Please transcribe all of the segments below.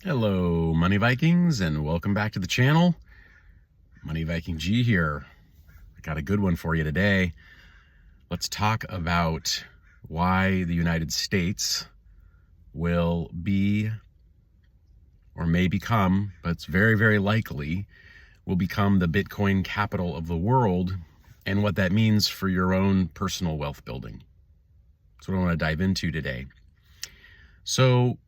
Hello, Money Vikings, and welcome back to the channel. Money Viking G here. I got a good one for you today. Let's talk about why the United States will be, or may become, but it's very, very likely, will become the Bitcoin capital of the world, and what that means for your own personal wealth building. That's what I want to dive into today. So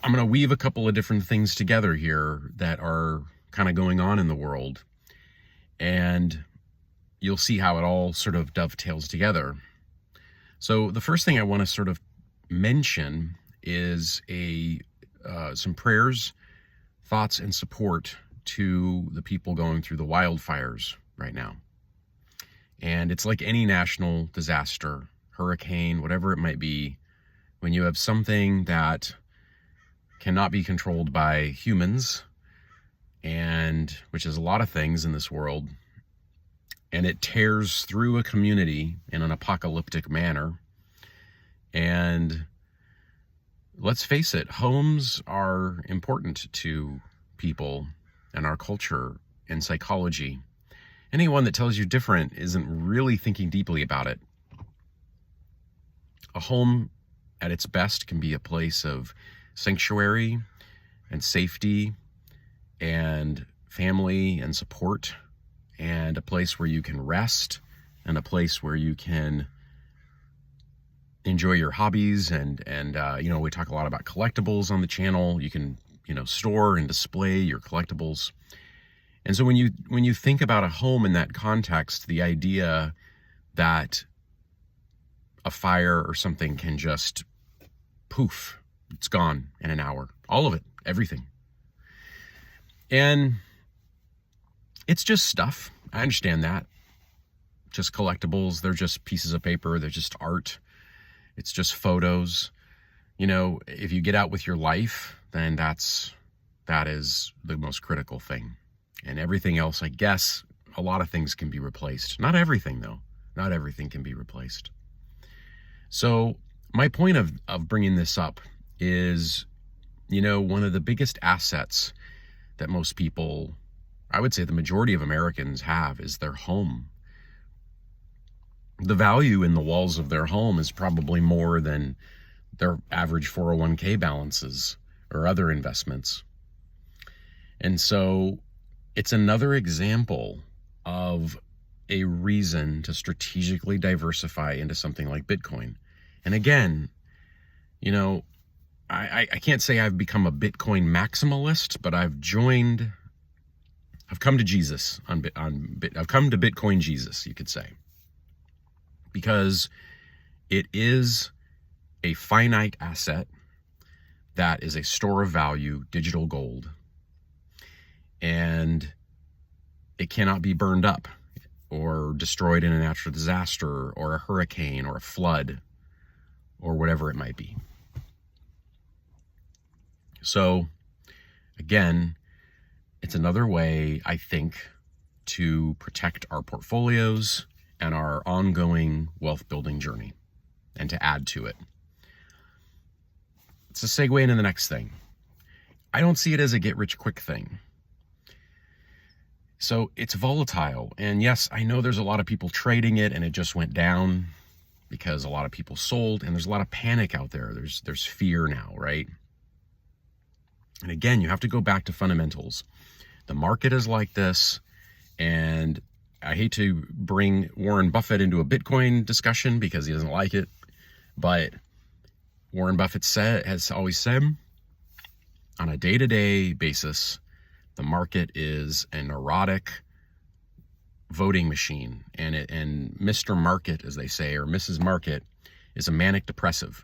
I'm going to weave a couple of different things together here that are kind of going on in the world, and you'll see how it all sort of dovetails together. So the first thing I want to sort of mention is some prayers, thoughts, and support to the people going through the wildfires right now. And it's like any national disaster, hurricane, whatever it might be, when you have something that cannot be controlled by humans, and which is a lot of things in this world, and it tears through a community in an apocalyptic manner. And let's face it, homes are important to people and our culture and psychology. Anyone that tells you different isn't really thinking deeply about it. A home at its best can be a place of sanctuary and safety and family and support, and a place where you can rest, and a place where you can enjoy your hobbies. And we talk a lot about collectibles on the channel. You can store and display your collectibles. And so when you think about a home in that context, the idea that a fire or something can just poof, it's gone in an hour. All of it, everything. And it's just stuff. I understand that. Just collectibles. They're just pieces of paper. They're just art. It's just photos. If you get out with your life, then that is the most critical thing. And everything else, I guess, a lot of things can be replaced. Not everything, though. Not everything can be replaced. So my point of bringing this up is, one of the biggest assets that most people, I would say the majority of Americans have, is their home. The value in the walls of their home is probably more than their average 401k balances or other investments. And so it's another example of a reason to strategically diversify into something like Bitcoin. And again, I can't say I've become a Bitcoin maximalist, but I've come to Jesus I've come to Bitcoin Jesus, you could say, because it is a finite asset that is a store of value, digital gold, and it cannot be burned up or destroyed in a natural disaster or a hurricane or a flood or whatever it might be. So again, it's another way, I think, to protect our portfolios and our ongoing wealth building journey, and to add to it. It's a segue into the next thing. I don't see it as a get rich quick thing. So it's volatile. And yes, I know there's a lot of people trading it, and it just went down because a lot of people sold, and there's a lot of panic out there. There's fear now, right? And again, you have to go back to fundamentals. The market is like this, and I hate to bring Warren Buffett into a Bitcoin discussion because he doesn't like it, but Warren Buffett has always said, on a day-to-day basis, the market is a neurotic voting machine, and Mr. Market, as they say, or Mrs. Market, is a manic depressive.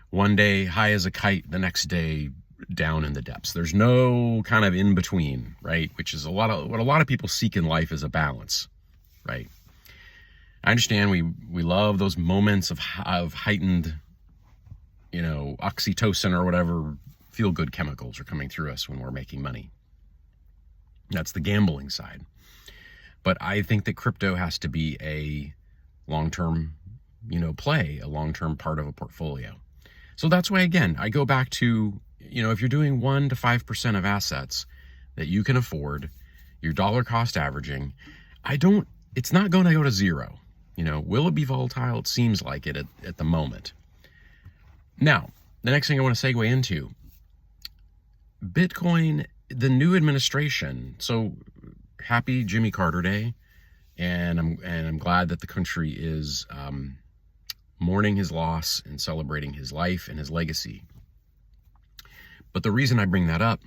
One day high as a kite, the next day down in the depths. There's no kind of in between, right? Which is what a lot of people seek in life, is a balance, right? I understand we love those moments of heightened, oxytocin or whatever feel good chemicals are coming through us when we're making money. That's the gambling side. But I think that crypto has to be a long-term, play, a long-term part of a portfolio. So that's why, again, I go back to if you're doing 1 to 5% of assets that you can afford, your dollar cost averaging, it's not going to go to zero. Will it be volatile? It seems like it at the moment. Now, the next thing I want to segue into, Bitcoin, the new administration. So happy Jimmy Carter Day. And I'm glad that the country is mourning his loss and celebrating his life and his legacy. But the reason I bring that up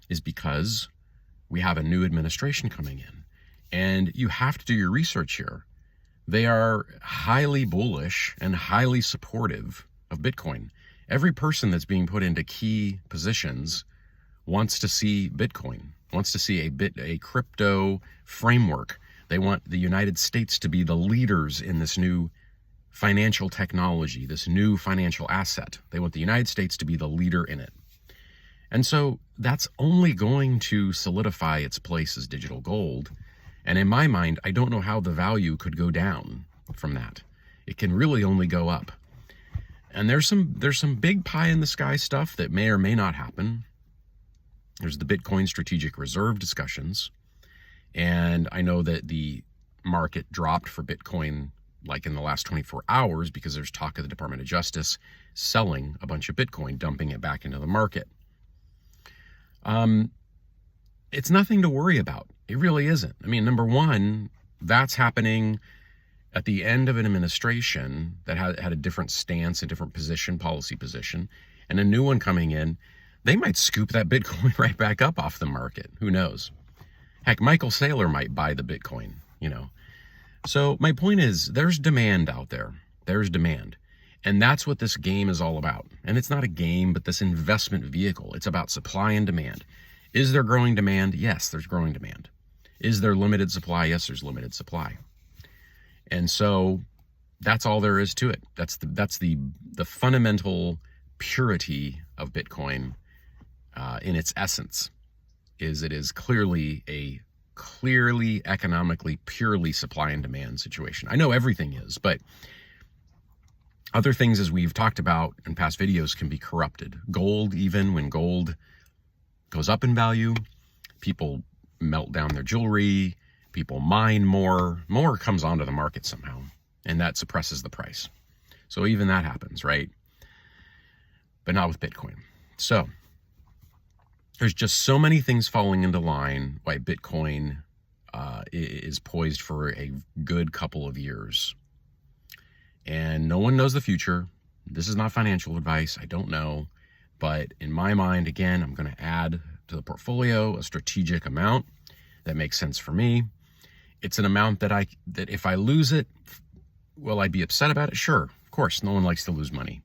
is because we have a new administration coming in, and you have to do your research here. They are highly bullish and highly supportive of Bitcoin. Every person that's being put into key positions wants to see Bitcoin, wants to see a crypto framework. They want the United States to be the leaders in this new financial technology, this new financial asset. They want the United States to be the leader in it. And so that's only going to solidify its place as digital gold. And in my mind, I don't know how the value could go down from that. It can really only go up. And there's some big pie in the sky stuff that may or may not happen. There's the Bitcoin strategic reserve discussions. And I know that the market dropped for Bitcoin like in the last 24 hours because there's talk of the Department of Justice selling a bunch of Bitcoin, dumping it back into the market. It's nothing to worry about. It really isn't. I mean, number one, that's happening at the end of an administration that had a different stance, a different position, policy position, and a new one coming in. They might scoop that Bitcoin right back up off the market. Who knows? Heck, Michael Saylor might buy the Bitcoin, So my point is, there's demand out there. There's demand. And that's what this game is all about. And it's not a game, but this investment vehicle. It's about supply and demand. Is there growing demand? Yes, there's growing demand. Is there limited supply? Yes, there's limited supply. And so that's all there is to it. That's the fundamental purity of Bitcoin in its essence. It is clearly economically purely supply and demand situation. I know everything is, but other things, as we've talked about in past videos, can be corrupted. Gold, even when gold goes up in value, people melt down their jewelry, people mine more comes onto the market somehow, and that suppresses the price. So even that happens, right? But not with Bitcoin. So there's just so many things falling into line why Bitcoin is poised for a good couple of years. And no one knows the future. This is not financial advice. I don't know. But in my mind, again, I'm going to add to the portfolio a strategic amount that makes sense for me. It's an amount that if I lose it, will I be upset about it? Sure. Of course, no one likes to lose money.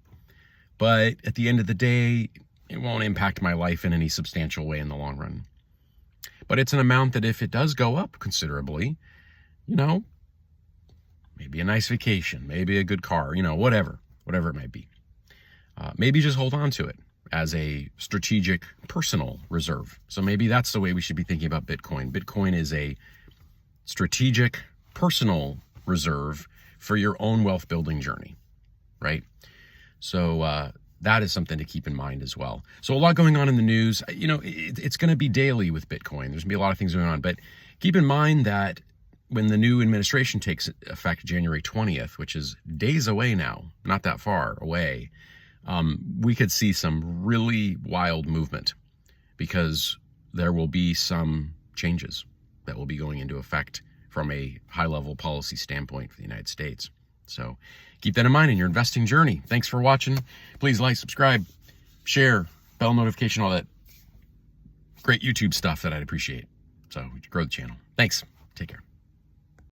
But at the end of the day, it won't impact my life in any substantial way in the long run. But it's an amount that if it does go up considerably, maybe a nice vacation, maybe a good car, whatever it might be. Maybe just hold on to it as a strategic personal reserve. So maybe that's the way we should be thinking about Bitcoin. Bitcoin is a strategic personal reserve for your own wealth building journey, right? So that is something to keep in mind as well. So a lot going on in the news. It's going to be daily with Bitcoin. There's going to be a lot of things going on, but keep in mind that when the new administration takes effect January 20th, which is days away now, not that far away, we could see some really wild movement because there will be some changes that will be going into effect from a high-level policy standpoint for the United States. So keep that in mind in your investing journey. Thanks for watching. Please like, subscribe, share, bell notification, all that great YouTube stuff that I'd appreciate. So grow the channel. Thanks. Take care.